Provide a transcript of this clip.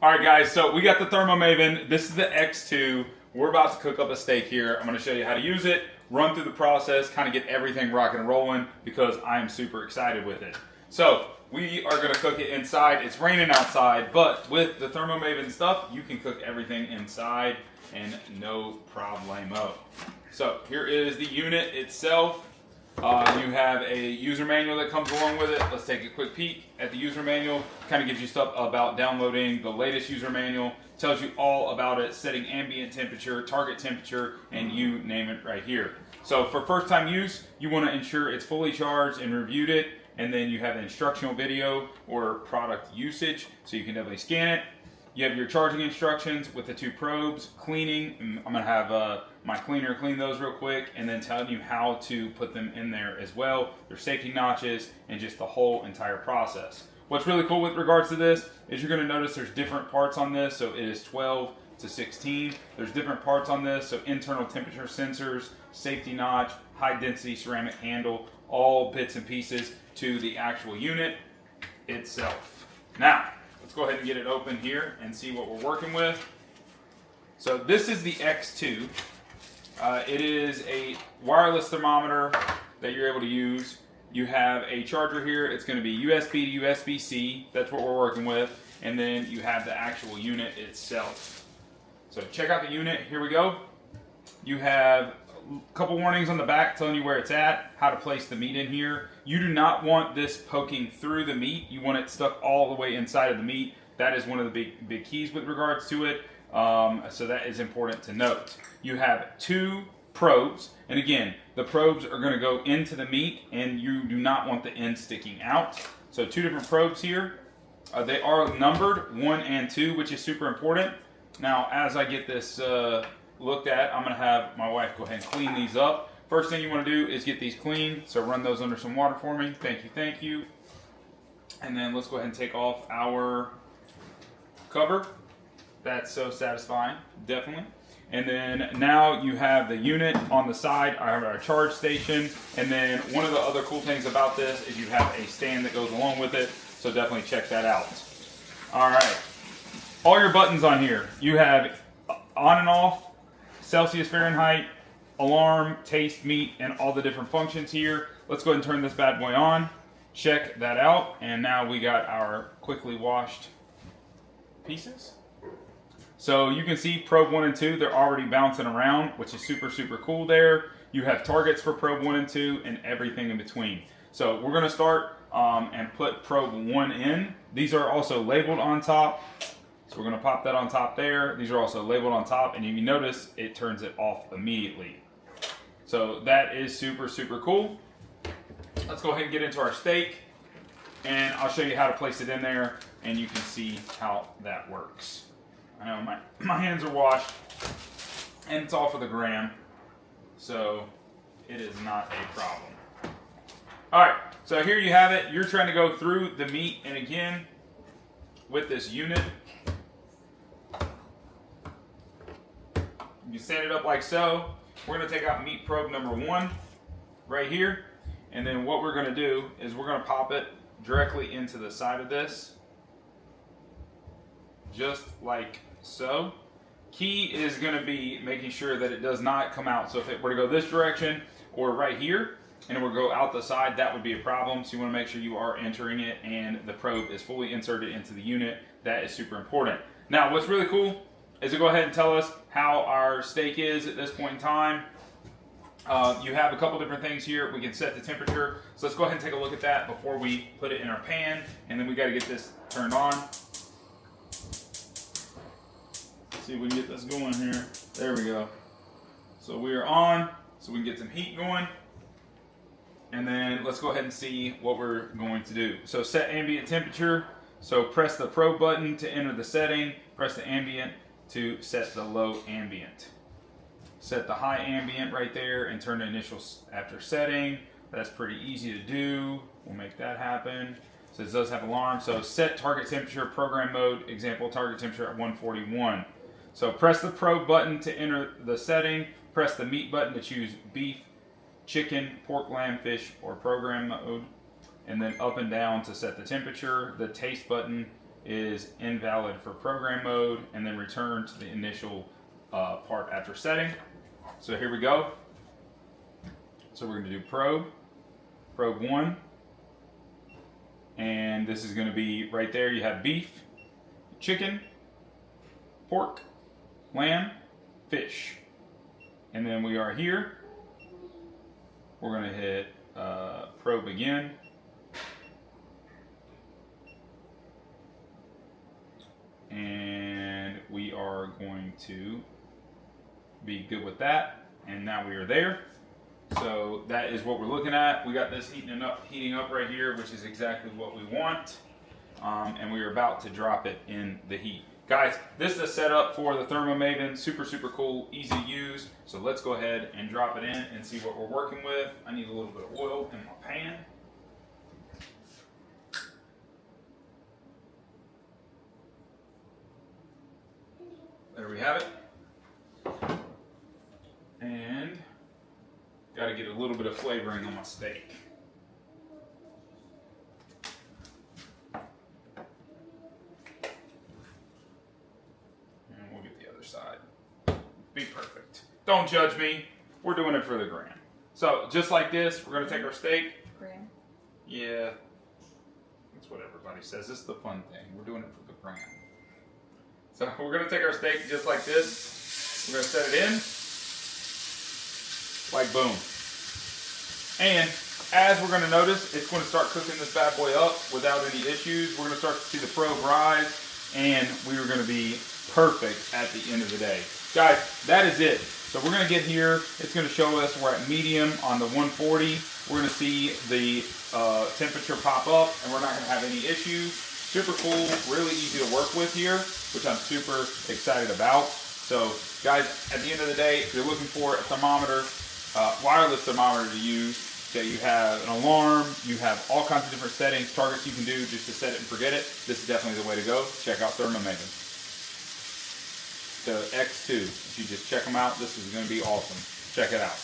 All right, guys, so we got the ThermoMaven. This is the X2. We're about to cook up a steak here. I'm going to show you how to use it, run through the process, kind of get everything rocking and rolling because I am super excited with it. So we are going to cook it inside. It's raining outside, but with the ThermoMaven stuff, you can cook everything inside and no problemo. So here is the unit itself. You have a user manual that comes along with it. Let's take a quick peek at the user manual. Kind of gives you stuff about downloading the latest user manual. Tells you all about it, setting ambient temperature, target temperature, and you name it right here. So for first time use, you want to ensure it's fully charged and reviewed it. And then you have an instructional video or product usage, so you can definitely scan it. You have your charging instructions with the two probes, cleaning. I'm going to have my cleaner clean those real quick and then telling you how to put them in there as well. Their safety notches and just the whole entire process. What's really cool with regards to this is you're going to notice there's different parts on this. So it is 12 to 16. There's different parts on this. So internal temperature sensors, safety notch, high density ceramic handle, all bits and pieces to the actual unit itself. Now, let's go ahead and get it open here and see what we're working with. So this is the X2. It is a wireless thermometer that you're able to use. You have a charger here. It's going to be USB to USB-C. That's what we're working with. And then you have the actual unit itself. So check out the unit. Here we go. You have a couple warnings on the back telling you where it's at, how to place the meat in here. You do not want this poking through the meat. You want it stuck all the way inside of the meat. That is one of the big keys with regards to it. So that is important to note. You have two probes, and again, the probes are going to go into the meat, and you do not want the end sticking out. So two different probes here. They are numbered 1 and 2, which is super important. Now, as I get this looked at, I'm going to have my wife go ahead and clean these up. First thing you want to do is get these clean, so run those under some water for me. Thank you, thank you. And then let's go ahead and take off our cover. That's so satisfying, definitely. And then now you have the unit on the side. I have our charge station. And then one of the other cool things about this is you have a stand that goes along with it. So definitely check that out. All right. All your buttons on here. You have on and off, Celsius, Fahrenheit, alarm, taste, meat, and all the different functions here. Let's go ahead and turn this bad boy on. Check that out. And now we got our quickly washed pieces. So you can see probe 1 and 2, they're already bouncing around, which is super, super cool there. You have targets for probe 1 and 2 and everything in between. So we're going to start and put probe 1 in. These are also labeled on top. So we're going to pop that on top there. These are also labeled on top, and if you notice, it turns it off immediately. So that is super, super cool. Let's go ahead and get into our steak, and I'll show you how to place it in there, and you can see how that works. I know my hands are washed, and it's all for the gram, so it is not a problem. All right, so here you have it. You're trying to go through the meat, and again, with this unit, you stand it up like so. We're going to take out meat probe number 1 right here, and then what we're going to do is we're going to pop it directly into the side of this, just like so. Key is going to be making sure that it does not come out. So if it were to go this direction or right here and it would go out the side, that would be a problem. So you want to make sure you are entering it and the probe is fully inserted into the unit. That is super important. Now what's really cool is to go ahead and tell us how our steak is at this point in time. You have a couple different things here. We can set the temperature. So let's go ahead and take a look at that before we put it in our pan, and then we got to get this turned on. See if we can get this going here. There we go. So we are on, so we can get some heat going. And then let's go ahead and see what we're going to do. So set ambient temperature. So press the probe button to enter the setting. Press the ambient to set the low ambient. Set the high ambient right there and turn the initial after setting. That's pretty easy to do. We'll make that happen. So it does have alarm. So set target temperature, program mode, example target temperature at 141. So press the probe button to enter the setting. Press the meat button to choose beef, chicken, pork, lamb, fish, or program mode. And then up and down to set the temperature. The taste button is invalid for program mode, and then return to the initial part after setting. So here we go. So we're going to do probe 1, and this is going to be right there. You have beef, chicken, pork, lamb, fish, and then we are here. We're going to hit probe again. And we are going to be good with that. And now we are there. So that is what we're looking at. We got this heating up right here, which is exactly what we want. And we are about to drop it in the heat. Guys, this is a setup for the ThermoMaven. Super, super cool, easy to use. So let's go ahead and drop it in and see what we're working with. I need a little bit of oil in my pan. There we have it. And got to get a little bit of flavoring on my steak. And we'll get the other side. Be perfect. Don't judge me. We're doing it for the gram. So just like this, we're going to take our steak. Gram? Yeah. That's what everybody says. This is the fun thing. We're doing it for the gram. So we're going to take our steak just like this. We're going to set it in. Like boom. And as we're going to notice, it's going to start cooking this bad boy up without any issues. We're going to start to see the probe rise, and we are going to be perfect at the end of the day. Guys, that is it. So we're going to get here. It's going to show us we're at medium on the 140. We're going to see the temperature pop up, and we're not going to have any issues. Super cool, really easy to work with here, which I'm super excited about. So guys, at the end of the day, if you're looking for a thermometer, wireless thermometer to use, okay, you have an alarm, you have all kinds of different settings, targets you can do just to set it and forget it. This is definitely the way to go. Check out ThermoMaven. The X2, if you just check them out, this is going to be awesome. Check it out.